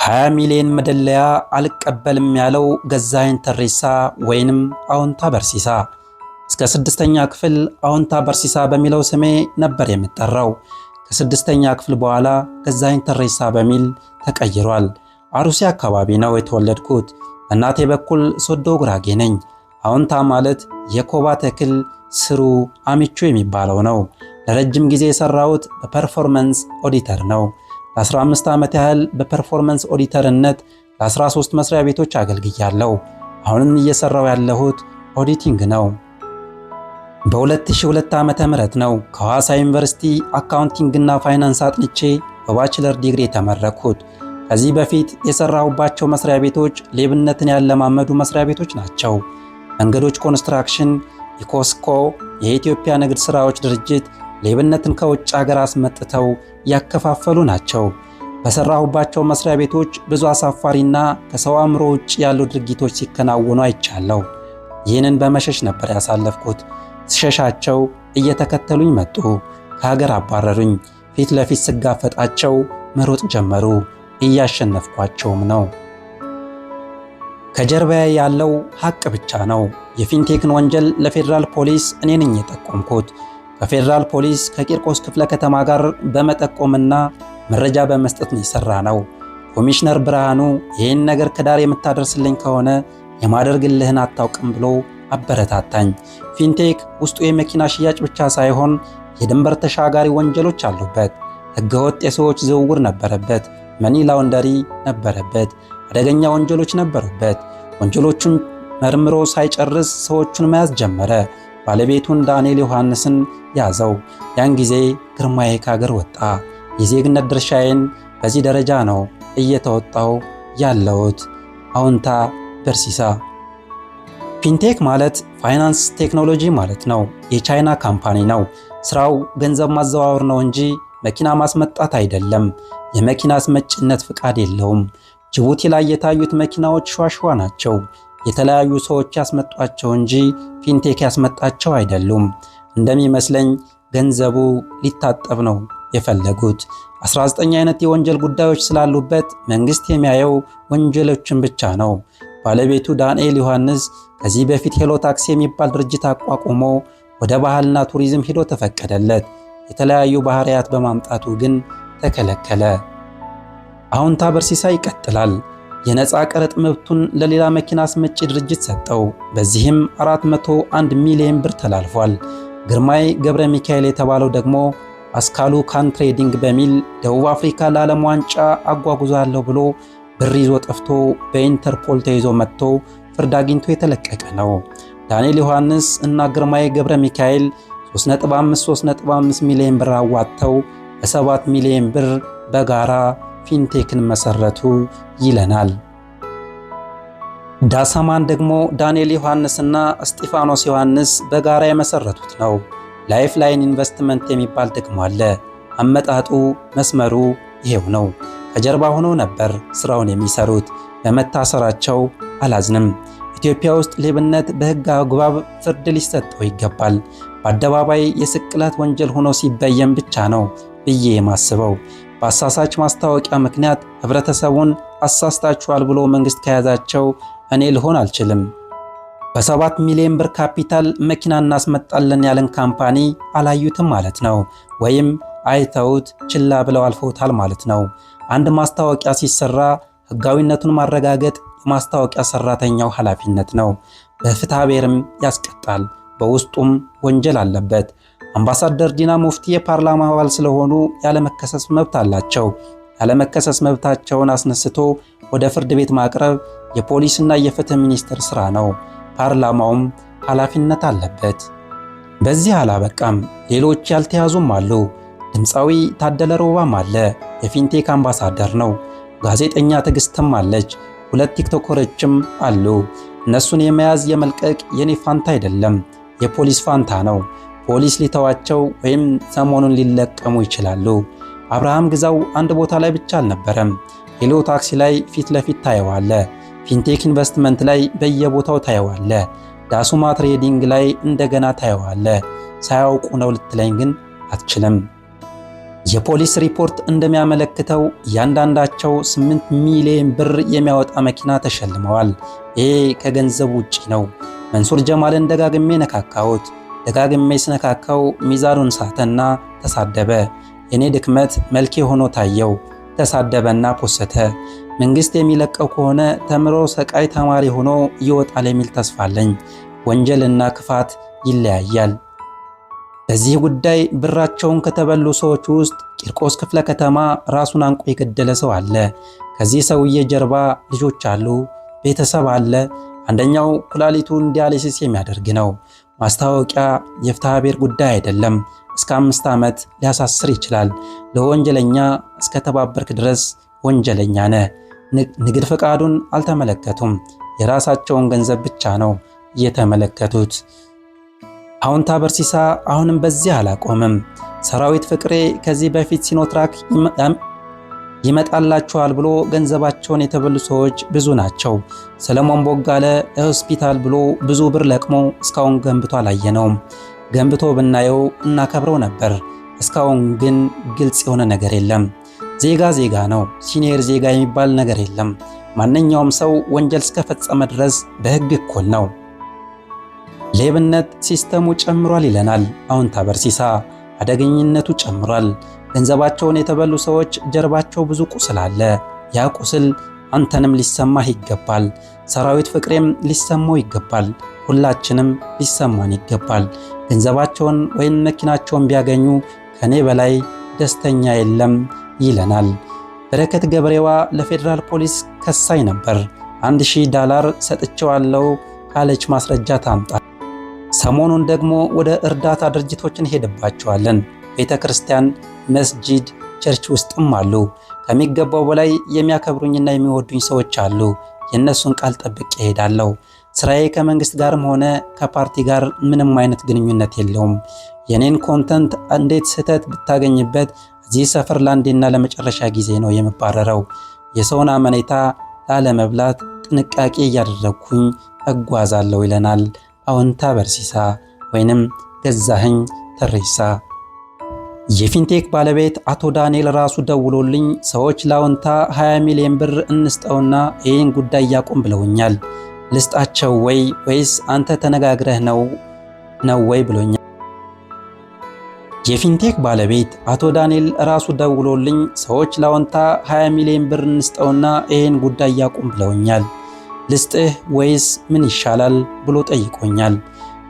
20 ሚሊዮን መደለያ አልቀበልም ያለው ገዛኸኝ ተሬሳ ወይንም አዎንታ በርሲሳ እስከ ስድስተኛ ክፍል አዎንታ በርሲሳ በሚለው ስሜ ነበር የምጠራው። ከስድስተኛ ክፍል በኋላ ገዛኸኝ ተሬሳ በሚል ተቀይሯል። አሩሲ አካባቢ ነው የተወለድኩት። እናቴ በኩል ሶዶ ጉራጌ ነኝ። አዎንታ ማለት የኮባ ተክል ስሩ አሚቾ የሚባለው ነው። ለረጅም ጊዜ የሰራሁት በፐርፎርማንስ ኦዲተር ነው። ለ15 ዓመት ያህል በፐርፎርማንስ ኦዲተርነት ለ13 መስሪያ ቤቶች አገልግያለሁ። አሁንም እየሰራው ያለሁት ኦዲቲንግ ነው። በ2002 ዓመተ ምህረት ነው ከሐዋሳ ዩኒቨርሲቲ አካውንቲንግና ፋይናንስ አጥንቼ በባችለር ዲግሪ የተመረኩት። ከዚህ በፊት የሰራሁባቸው መስሪያ ቤቶች ሌብነትን ያለማመዱ መስሪያ ቤቶች ናቸው። መንገዶች ኮንስትራክሽን፣ ኢኮስኮ፣ የኢትዮጵያ ንግድ ሥራዎች ድርጅት ሌብነትን ከውጭ ሀገር አስመጥተው ያከፋፈሉ ናቸው። በሰራሁባቸው መስሪያ ቤቶች ብዙ አሳፋሪና ከሰው አእምሮ ውጭ ያሉ ድርጊቶች ሲከናወኑ አይቻለሁ። ይህንን በመሸሽ ነበር ያሳለፍኩት። ስሸሻቸው እየተከተሉኝ መጡ። ከሀገር አባረሩኝ። ፊት ለፊት ስጋፈጣቸው መሮጥ ጀመሩ። እያሸነፍኳቸውም ነው። ከጀርባዬ ያለው ሐቅ ብቻ ነው። የፊንቴክን ወንጀል ለፌዴራል ፖሊስ እኔ ነኝ የጠቆምኩት። ከፌዴራል ፖሊስ ከቂርቆስ ክፍለ ከተማ ጋር በመጠቆምና መረጃ በመስጠት ነው የሰራ ነው። ኮሚሽነር ብርሃኑ ይህን ነገር ከዳር የምታደርስልኝ ከሆነ የማደርግልህን አታውቅም ብሎ አበረታታኝ። ፊንቴክ ውስጡ የመኪና ሽያጭ ብቻ ሳይሆን የድንበር ተሻጋሪ ወንጀሎች አሉበት። ህገወጥ የሰዎች ዝውውር ነበረበት። መኒ ላውንደሪ ነበረበት። አደገኛ ወንጀሎች ነበሩበት። ወንጀሎቹን መርምሮ ሳይጨርስ ሰዎቹን መያዝ ጀመረ። ባለቤቱን ዳንኤል ዮሐንስን ያዘው። ያን ጊዜ ግርማዬ ከሀገር ወጣ። የዜግነት ድርሻዬን በዚህ ደረጃ ነው እየተወጣው ያለሁት። አዎንታ በርሲሳ። ፊንቴክ ማለት ፋይናንስ ቴክኖሎጂ ማለት ነው። የቻይና ካምፓኒ ነው። ስራው ገንዘብ ማዘዋወር ነው እንጂ መኪና ማስመጣት አይደለም። የመኪና አስመጭነት ፍቃድ የለውም። ጅቡቲ ላይ የታዩት መኪናዎች ሸዋሸዋ ናቸው። የተለያዩ ሰዎች ያስመጧቸው እንጂ ፊንቴክ ያስመጣቸው አይደሉም። እንደሚመስለኝ ገንዘቡ ሊታጠብ ነው የፈለጉት። 19 አይነት የወንጀል ጉዳዮች ስላሉበት መንግስት የሚያየው ወንጀሎችን ብቻ ነው። ባለቤቱ ዳንኤል ዮሐንስ ከዚህ በፊት ሄሎ ታክሲ የሚባል ድርጅት አቋቁሞ ወደ ባህልና ቱሪዝም ሄዶ ተፈቀደለት። የተለያዩ ባህሪያት በማምጣቱ ግን ተከለከለ። አዎንታ በርሲሳ ይቀጥላል። የነፃ ቀረጥ መብቱን ለሌላ መኪና አስመጪ ድርጅት ሰጠው። በዚህም 401 ሚሊዮን ብር ተላልፏል። ግርማይ ገብረ ሚካኤል የተባለው ደግሞ አስካሉ ካን ትሬዲንግ በሚል ደቡብ አፍሪካ ለዓለም ዋንጫ አጓጉዛለሁ ብሎ ብር ይዞ ጠፍቶ በኢንተርፖል ተይዞ መጥቶ ፍርድ አግኝቶ የተለቀቀ ነው። ዳንኤል ዮሐንስ እና ግርማይ ገብረ ሚካኤል 3.5 ሚሊዮን ብር አዋጥተው በ7 ሚሊዮን ብር በጋራ ፊንቴክን መሰረቱ ይለናል። ዳሰማን ደግሞ ዳንኤል ዮሐንስና እስጢፋኖስ ዮሐንስ በጋራ የመሰረቱት ነው። ላይፍ ላይን ኢንቨስትመንት የሚባል ደግሞ አለ። አመጣጡ መስመሩ ይሄው ነው። ከጀርባ ሆነው ነበር ስራውን የሚሰሩት። በመታሰራቸው አላዝንም። ኢትዮጵያ ውስጥ ሌብነት በሕግ አግባብ ፍርድ ሊሰጠው ይገባል። በአደባባይ የስቅላት ወንጀል ሆኖ ሲበየን ብቻ ነው ብዬ የማስበው። በአሳሳች ማስታወቂያ ምክንያት ህብረተሰቡን አሳስታችኋል ብሎ መንግስት ከያዛቸው እኔ ልሆን አልችልም። በ7 ሚሊዮን ብር ካፒታል መኪና እናስመጣለን ያለን ካምፓኒ አላዩትም ማለት ነው። ወይም አይተውት ችላ ብለው አልፈውታል ማለት ነው። አንድ ማስታወቂያ ሲሰራ ህጋዊነቱን ማረጋገጥ የማስታወቂያ ሰራተኛው ኃላፊነት ነው። በፍትሐ ብሔርም ያስቀጣል። በውስጡም ወንጀል አለበት። አምባሳደር ዲና ሙፍቲ የፓርላማ አባል ስለሆኑ ያለመከሰስ መብት አላቸው። ያለመከሰስ መብታቸውን አስነስቶ ወደ ፍርድ ቤት ማቅረብ የፖሊስና የፍትህ ሚኒስቴር ስራ ነው። ፓርላማውም ኃላፊነት አለበት። በዚህ አላበቃም። ሌሎች ያልተያዙም አሉ። ድምፃዊ ታደለ ሮባም አለ። የፊንቴክ አምባሳደር ነው። ጋዜጠኛ ትዕግስትም አለች። 2 ቲክቶከሮችም አሉ። እነሱን የመያዝ የመልቀቅ የኔ ፋንታ አይደለም፣ የፖሊስ ፋንታ ነው። ፖሊስ ሊተዋቸው ወይም ሰሞኑን ሊለቀሙ ይችላሉ። አብርሃም ግዛው አንድ ቦታ ላይ ብቻ አልነበረም። ሄሎ ታክሲ ላይ ፊት ለፊት ታየዋለ። ፊንቴክ ኢንቨስትመንት ላይ በየቦታው ታየዋለ። ዳሱማ ትሬዲንግ ላይ እንደገና ታየዋለ። ሳያውቁ ነው ልትለኝ ግን አትችልም። የፖሊስ ሪፖርት እንደሚያመለክተው እያንዳንዳቸው 8 ሚሊዮን ብር የሚያወጣ መኪና ተሸልመዋል። ይሄ ከገንዘብ ውጪ ነው። መንሱር ጀማልን ደጋግሜ ነካካሁት። ደጋግሜ ስነካካው ሚዛኑን ሳተና ተሳደበ። የኔ ድክመት መልኬ ሆኖ ታየው። ተሳደበና ፖሰተ። መንግስት የሚለቀው ከሆነ ተምሮ ሰቃይ ተማሪ ሆኖ ይወጣል የሚል ተስፋ አለኝ። ወንጀልና ክፋት ይለያያል። በዚህ ጉዳይ ብራቸውን ከተበሉ ሰዎች ውስጥ ቂርቆስ ክፍለ ከተማ ራሱን አንቆ የገደለ ሰው አለ። ከዚህ ሰውዬ ጀርባ ልጆች አሉ፣ ቤተሰብ አለ። አንደኛው ኩላሊቱን ዲያሊሲስ የሚያደርግ ነው። ማስታወቂያ የፍትሐ ብሔር ጉዳይ አይደለም። እስከ 5 ዓመት ሊያሳስር ይችላል። ለወንጀለኛ እስከ ተባበርክ ድረስ ወንጀለኛ ነህ። ንግድ ፈቃዱን አልተመለከቱም። የራሳቸውን ገንዘብ ብቻ ነው የተመለከቱት። አዎንታ በርሲሳ አሁንም በዚህ አላቆምም። ሰራዊት ፍቅሬ ከዚህ በፊት ሲኖትራክ ይመጣላቸዋል ብሎ ገንዘባቸውን የተበሉ ሰዎች ብዙ ናቸው። ሰለሞን ቦጋለ ሆስፒታል ብሎ ብዙ ብር ለቅሞ እስካሁን ገንብቶ አላየነውም። ገንብቶ ብናየው እናከብረው ነበር። እስካሁን ግን ግልጽ የሆነ ነገር የለም። ዜጋ ዜጋ ነው። ሲኒየር ዜጋ የሚባል ነገር የለም። ማንኛውም ሰው ወንጀል እስከፈጸመ ድረስ በሕግ እኩል ነው። ሌብነት ሲስተሙ ጨምሯል ይለናል አዎንታ በርሲሳ። አደገኝነቱ ጨምሯል። ገንዘባቸውን የተበሉ ሰዎች ጀርባቸው ብዙ ቁስል አለ። ያ ቁስል አንተንም ሊሰማህ ይገባል። ሰራዊት ፍቅሬም ሊሰማው ይገባል። ሁላችንም ሊሰማን ይገባል። ገንዘባቸውን ወይም መኪናቸውን ቢያገኙ ከኔ በላይ ደስተኛ የለም ይለናል። በረከት ገብሬዋ ለፌዴራል ፖሊስ ከሳይ ነበር። $1000 ሰጥቼዋለሁ ካለች ማስረጃ ታምጣ። ሰሞኑን ደግሞ ወደ እርዳታ ድርጅቶች እንሄድባቸዋለን። ቤተ ክርስቲያን፣ መስጂድ፣ ቸርች ውስጥም አሉ። ከሚገባው በላይ የሚያከብሩኝና የሚወዱኝ ሰዎች አሉ። የእነሱን ቃል ጠብቄ እሄዳለሁ። ስራዬ ከመንግስት ጋርም ሆነ ከፓርቲ ጋር ምንም አይነት ግንኙነት የለውም። የኔን ኮንተንት እንዴት ስህተት ብታገኝበት እዚህ ሰፈር ለአንዴና ለመጨረሻ ጊዜ ነው የምባረረው። የሰውን አመኔታ ላለመብላት ጥንቃቄ እያደረግኩኝ እጓዛለሁ ይለናል አዎንታ በርሲሳ ወይንም ገዛኸኝ ተሬሳ። የፊንቴክ ባለቤት አቶ ዳንኤል ራሱ ደውሎልኝ ሰዎች ለአዎንታ 20 ሚሊዮን ብር እንስጠውና ይህን ጉዳይ ያቁም ብለውኛል። ልስጣቸው ወይስ አንተ ተነጋግረህ ነው ወይ ብሎኛል። የፊንቴክ ባለቤት አቶ ዳንኤል ራሱ ደውሎልኝ ሰዎች ለአዎንታ 20 ሚሊዮን ብር እንስጠውና ይህን ጉዳይ ያቁም ብለውኛል። ልስጥህ ወይስ ምን ይሻላል ብሎ ጠይቆኛል።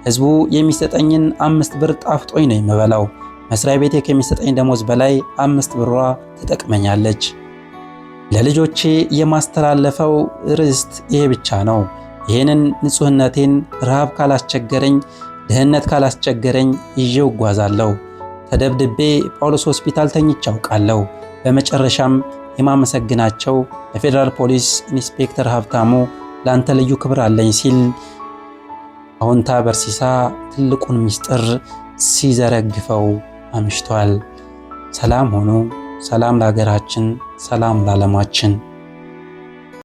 ህዝቡ የሚሰጠኝን 5 ብር ጣፍጦኝ ነው የምበላው። መስሪያ ቤቴ ከሚሰጠኝ ደሞዝ በላይ 5 ብሯ ትጠቅመኛለች። ለልጆቼ የማስተላለፈው ርስት ይሄ ብቻ ነው። ይህንን ንጹህነቴን ረሃብ ካላስቸገረኝ፣ ድህነት ካላስቸገረኝ ይዤው እጓዛለሁ። ተደብድቤ ጳውሎስ ሆስፒታል ተኝቼ አውቃለሁ። በመጨረሻም የማመሰግናቸው የፌዴራል ፖሊስ ኢንስፔክተር ሀብታሙ ለአንተ ልዩ ክብር አለኝ ሲል አዎንታ በርሲሳ ትልቁን ምስጢር ሲዘረግፈው አምሽቷል። ሰላም ሆኖ ሰላም ለሀገራችን፣ ሰላም ለዓለማችን።